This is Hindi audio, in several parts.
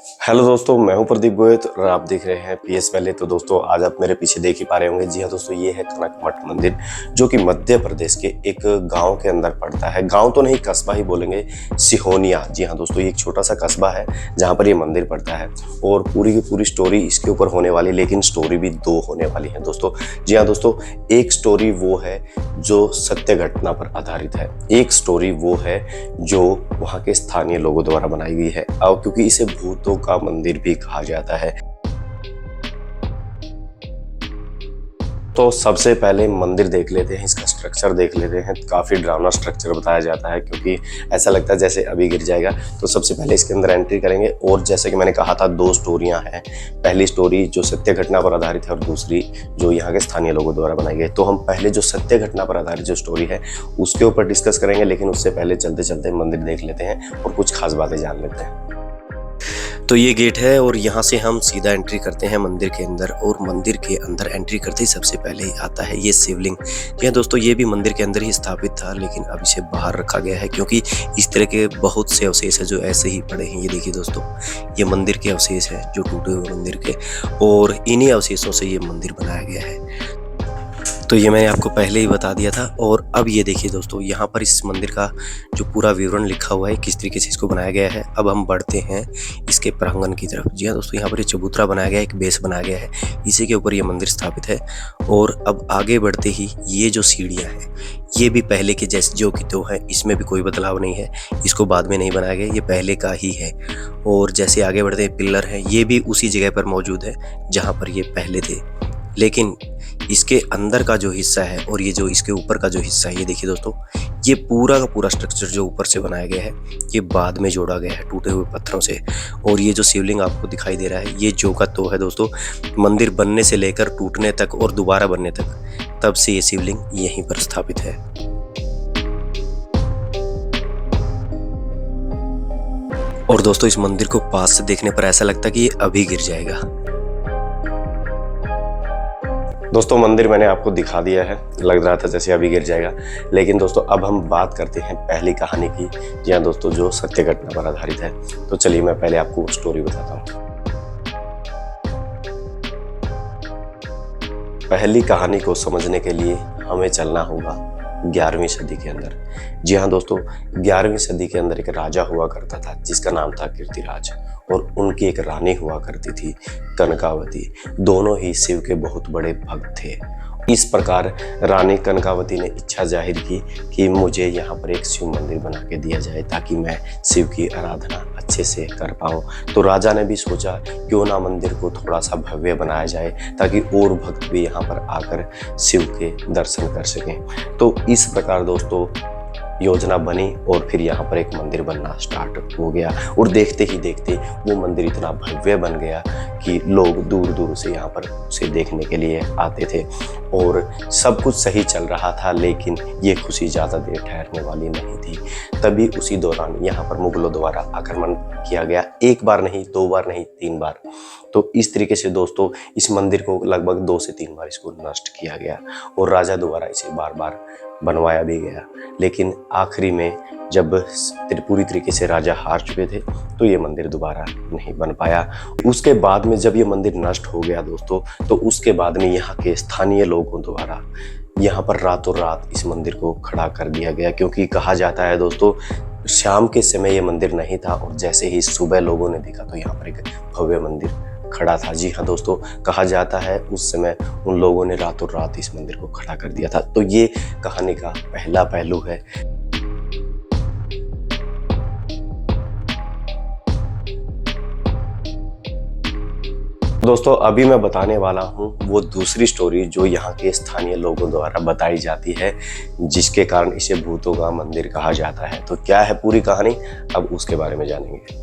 हेलो दोस्तों, मैं हूं प्रदीप गोयत और आप देख रहे हैं पीएस वैली। तो दोस्तों, आज आप मेरे पीछे देख ही पा रहे होंगे। जी हाँ दोस्तों, ये है कनक मठ मंदिर, जो कि मध्य प्रदेश के एक गांव के अंदर पड़ता है। गांव तो नहीं, कस्बा ही बोलेंगे, सिहोनिया। जी हाँ दोस्तों, ये एक छोटा सा कस्बा है जहां पर ये मंदिर पड़ता है। और पूरी की पूरी स्टोरी इसके ऊपर होने वाली, लेकिन स्टोरी भी दो होने वाली है दोस्तों। जी हाँ दोस्तों, एक स्टोरी वो है जो सत्य घटना पर आधारित है, एक स्टोरी वो है जो वहाँ के स्थानीय लोगों द्वारा बनाई गई है। और क्योंकि इसे भूतों का मंदिर भी कहा जाता है, तो सबसे पहले मंदिर देख लेते हैं, इसका स्ट्रक्चर देख लेते हैं। काफ़ी डरावना स्ट्रक्चर बताया जाता है, क्योंकि ऐसा लगता है जैसे अभी गिर जाएगा। तो सबसे पहले इसके अंदर एंट्री करेंगे। और जैसे कि मैंने कहा था, दो स्टोरियां हैं। पहली स्टोरी जो सत्य घटना पर आधारित है और दूसरी जो यहाँ के स्थानीय लोगों द्वारा बनाई गई। तो हम पहले जो सत्य घटना पर आधारित जो स्टोरी है उसके ऊपर डिस्कस करेंगे, लेकिन उससे पहले चलते चलते मंदिर देख लेते हैं और कुछ खास बातें जान लेते हैं। तो ये गेट है और यहाँ से हम सीधा एंट्री करते हैं मंदिर के अंदर। और मंदिर के अंदर एंट्री करते ही सबसे पहले आता है ये शिवलिंग। जी हाँ दोस्तों, ये भी मंदिर के अंदर ही स्थापित था, लेकिन अब इसे बाहर रखा गया है, क्योंकि इस तरह के बहुत से अवशेष है जो ऐसे ही पड़े हैं। ये देखिए दोस्तों, ये मंदिर के अवशेष है जो टूटे हुए मंदिर के, और इन्हीं अवशेषों से ये मंदिर बनाया गया है। तो ये मैंने आपको पहले ही बता दिया था। और अब ये देखिए दोस्तों, यहाँ पर इस मंदिर का जो पूरा विवरण लिखा हुआ है, किस तरीके से इसको बनाया गया है। अब हम बढ़ते हैं इसके प्रांगण की तरफ। जी हाँ दोस्तों, यहाँ पर ये चबूतरा बनाया गया है, एक बेस बनाया गया है, इसी के ऊपर ये मंदिर स्थापित है। और अब आगे बढ़ते ही ये जो सीढ़ियाँ हैं, ये भी पहले के जैसे जो कि तो है, इसमें भी कोई बदलाव नहीं है। इसको बाद में नहीं बनाया गया, ये पहले का ही है। और जैसे आगे बढ़ते पिलर हैं, ये भी उसी जगह पर मौजूद है जहाँ पर ये पहले थे। लेकिन इसके अंदर का जो हिस्सा है और ये जो इसके ऊपर का जो हिस्सा है, ये देखिए दोस्तों, ये पूरा का पूरा स्ट्रक्चर जो ऊपर से बनाया गया है, ये बाद में जोड़ा गया है टूटे हुए पत्थरों से। और ये जो शिवलिंग आपको दिखाई दे रहा है, ये जो का तो है दोस्तों, मंदिर बनने से लेकर टूटने तक और दोबारा बनने तक, तब से ये शिवलिंग यहीं पर स्थापित है। और दोस्तों, इस मंदिर को पास से देखने पर ऐसा लगता है कि ये अभी गिर जाएगा। दोस्तों, मंदिर मैंने आपको दिखा दिया है, लग रहा था जैसे अभी गिर जाएगा। लेकिन दोस्तों, अब हम बात करते हैं पहली कहानी की। जी हाँ दोस्तों, जो सत्य घटना पर आधारित है। तो चलिए मैं पहले आपको स्टोरी बताता हूँ। पहली कहानी को समझने के लिए हमें चलना होगा 11वीं सदी के अंदर। जी हाँ दोस्तों, 11वीं सदी के अंदर एक राजा हुआ करता था जिसका नाम था कीर्तिराज, और उनकी एक रानी हुआ करती थी कनकावती। दोनों ही शिव के बहुत बड़े भक्त थे। इस प्रकार रानी कनकावती ने इच्छा जाहिर की कि मुझे यहाँ पर एक शिव मंदिर बना के दिया जाए, ताकि मैं शिव की आराधना अच्छे से कर पाऊँ। तो राजा ने भी सोचा, क्यों ना मंदिर को थोड़ा सा भव्य बनाया जाए, ताकि और भक्त भी यहाँ पर आकर शिव के दर्शन कर सकें। तो इस प्रकार दोस्तों योजना बनी, और फिर यहाँ पर एक मंदिर बनना स्टार्ट हो गया। और देखते ही देखते वो मंदिर इतना भव्य बन गया कि लोग दूर दूर से यहाँ पर उसे देखने के लिए आते थे। और सब कुछ सही चल रहा था, लेकिन ये खुशी ज़्यादा देर ठहरने वाली नहीं थी। तभी उसी दौरान यहाँ पर मुगलों द्वारा आक्रमण किया गया, एक बार नहीं, दो बार नहीं, 3 बार। तो इस तरीके से दोस्तों, इस मंदिर को लगभग 2 से 3 बार इसको नष्ट किया गया, और राजा द्वारा इसे बार बार बनवाया भी गया। लेकिन आखिरी में जब पूरी तरीके से राजा हार चुके थे, तो ये मंदिर दोबारा नहीं बन पाया। उसके बाद में जब ये मंदिर नष्ट हो गया दोस्तों, तो उसके बाद में यहाँ के स्थानीय लोगों द्वारा यहाँ पर रातों रात इस मंदिर को खड़ा कर दिया गया। क्योंकि कहा जाता है दोस्तों, शाम के समय ये मंदिर नहीं था, और जैसे ही सुबह लोगों ने देखा तो यहाँ पर एक भव्य मंदिर खड़ा था। जी हाँ दोस्तों, कहा जाता है उस समय उन लोगों ने रातों रात इस मंदिर को खड़ा कर दिया था। तो ये कहानी का पहला पहलू है। दोस्तों, अभी मैं बताने वाला हूँ वो दूसरी स्टोरी जो यहाँ के स्थानीय लोगों द्वारा बताई जाती है, जिसके कारण इसे भूतों का मंदिर कहा जाता है। तो क्या है पूरी कहानी, अब उसके बारे में जानेंगे।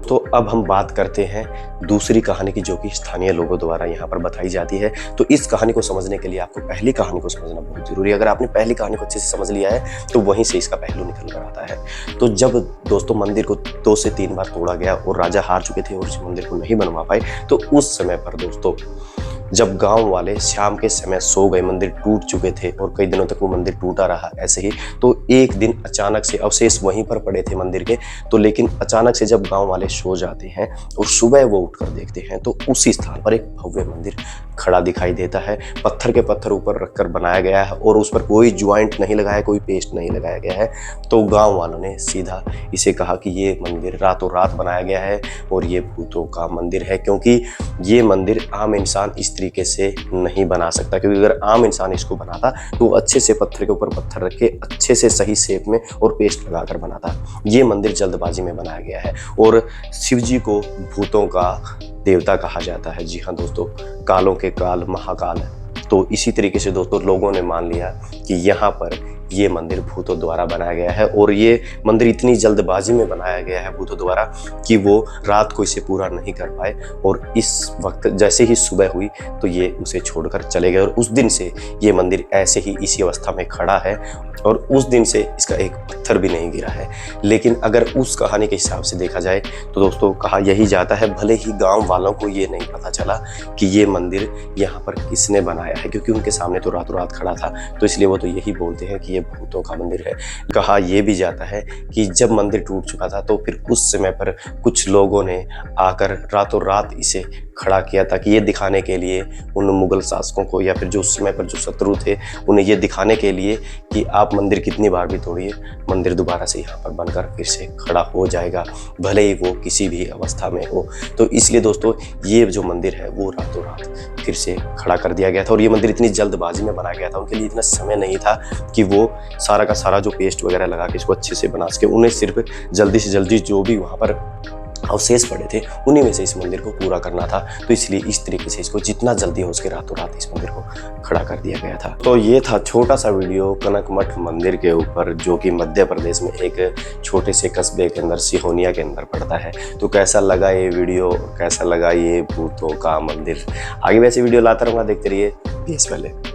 तो अब हम बात करते हैं दूसरी कहानी की, जो कि स्थानीय लोगों द्वारा यहाँ पर बताई जाती है। तो इस कहानी को समझने के लिए आपको पहली कहानी को समझना बहुत जरूरी है। अगर आपने पहली कहानी को अच्छे से समझ लिया है, तो वहीं से इसका पहलू निकल कर आता है। तो जब दोस्तों मंदिर को 2 से 3 बार तोड़ा गया और राजा हार चुके थे और इस मंदिर को नहीं बनवा पाए, तो उस समय पर दोस्तों जब गांव वाले शाम के समय सो गए, मंदिर टूट चुके थे और कई दिनों तक वो मंदिर टूटा रहा ऐसे ही, तो एक दिन अचानक से अवशेष वहीं पर पड़े थे मंदिर के, तो लेकिन अचानक से जब गांव वाले सो जाते हैं और सुबह वो उठकर देखते हैं तो उसी स्थान पर एक भव्य मंदिर खड़ा दिखाई देता है। पत्थर के पत्थर ऊपर रखकर बनाया गया है और उस पर कोई ज्वाइंट नहीं लगाया, कोई पेस्ट नहीं लगाया गया है। तो गांव वालों ने सीधा इसे कहा कि ये मंदिर रातों रात बनाया गया है और ये भूतों का मंदिर है, क्योंकि ये मंदिर आम इंसान इस तरीके से नहीं बना सकता। क्योंकि अगर आम इंसान इसको बनाता तो वो अच्छे से पत्थर के ऊपर पत्थर रख के अच्छे से सही शेप में और पेस्ट लगाकर बनाता। ये मंदिर जल्दबाजी में बनाया गया है और शिव जी को भूतों का देवता कहा जाता है। जी हाँ दोस्तों, कालों के काल महाकाल। तो इसी तरीके से दोस्तों लोगों ने मान लिया कि यहाँ पर ये मंदिर भूतों द्वारा बनाया गया है और ये मंदिर इतनी जल्दबाजी में बनाया गया है भूतों द्वारा कि वो रात को इसे पूरा नहीं कर पाए और इस वक्त जैसे ही सुबह हुई तो ये उसे छोड़कर चले गए और उस दिन से ये मंदिर ऐसे ही इसी अवस्था में खड़ा है और उस दिन से इसका एक पत्थर भी नहीं गिरा है। लेकिन अगर उस कहानी के हिसाब से देखा जाए तो दोस्तों कहा यही जाता है, भले ही गांव वालों को ये नहीं पता चला कि ये मंदिर यहाँ पर किसने बनाया है, क्योंकि उनके सामने तो रातों रात खड़ा था, तो इसलिए वो तो यही बोलते हैं कि ये भूतों का मंदिर है। कहा यह भी जाता है कि जब मंदिर टूट चुका था तो फिर उस समय पर कुछ लोगों ने आकर रातों रात इसे खड़ा किया ताकि ये दिखाने के लिए उन मुगल शासकों को या फिर जो उस समय पर जो शत्रु थे उन्हें ये दिखाने के लिए कि आप मंदिर कितनी बार भी तोड़िए, मंदिर दोबारा से यहाँ पर बनकर फिर से खड़ा हो जाएगा, भले ही वो किसी भी अवस्था में हो। तो इसलिए दोस्तों ये जो मंदिर है वो रातों रात फिर से खड़ा कर दिया गया था और ये मंदिर इतनी जल्दबाजी में बनाया गया था, उनके लिए इतना समय नहीं था कि वो सारा का सारा जो पेस्ट वगैरह लगा के इसको अच्छे से बना सके। उन्हें सिर्फ जल्दी से जल्दी जो भी वहाँ पर अवशेष पड़े थे उन्हीं में से इस मंदिर को पूरा करना था, तो इसलिए इस तरीके से इसको जितना जल्दी हो सके रातों रात इस मंदिर को खड़ा कर दिया गया था। तो ये था छोटा सा वीडियो कनक मठ मंदिर के ऊपर, जो कि मध्य प्रदेश में एक छोटे से कस्बे के अंदर सिहोनिया के अंदर पड़ता है। तो कैसा लगा ये वीडियो, कैसा लगा ये भूतों का मंदिर? आगे वैसे वीडियो लाता रहूँगा, देखते रहिए। पीस पहले।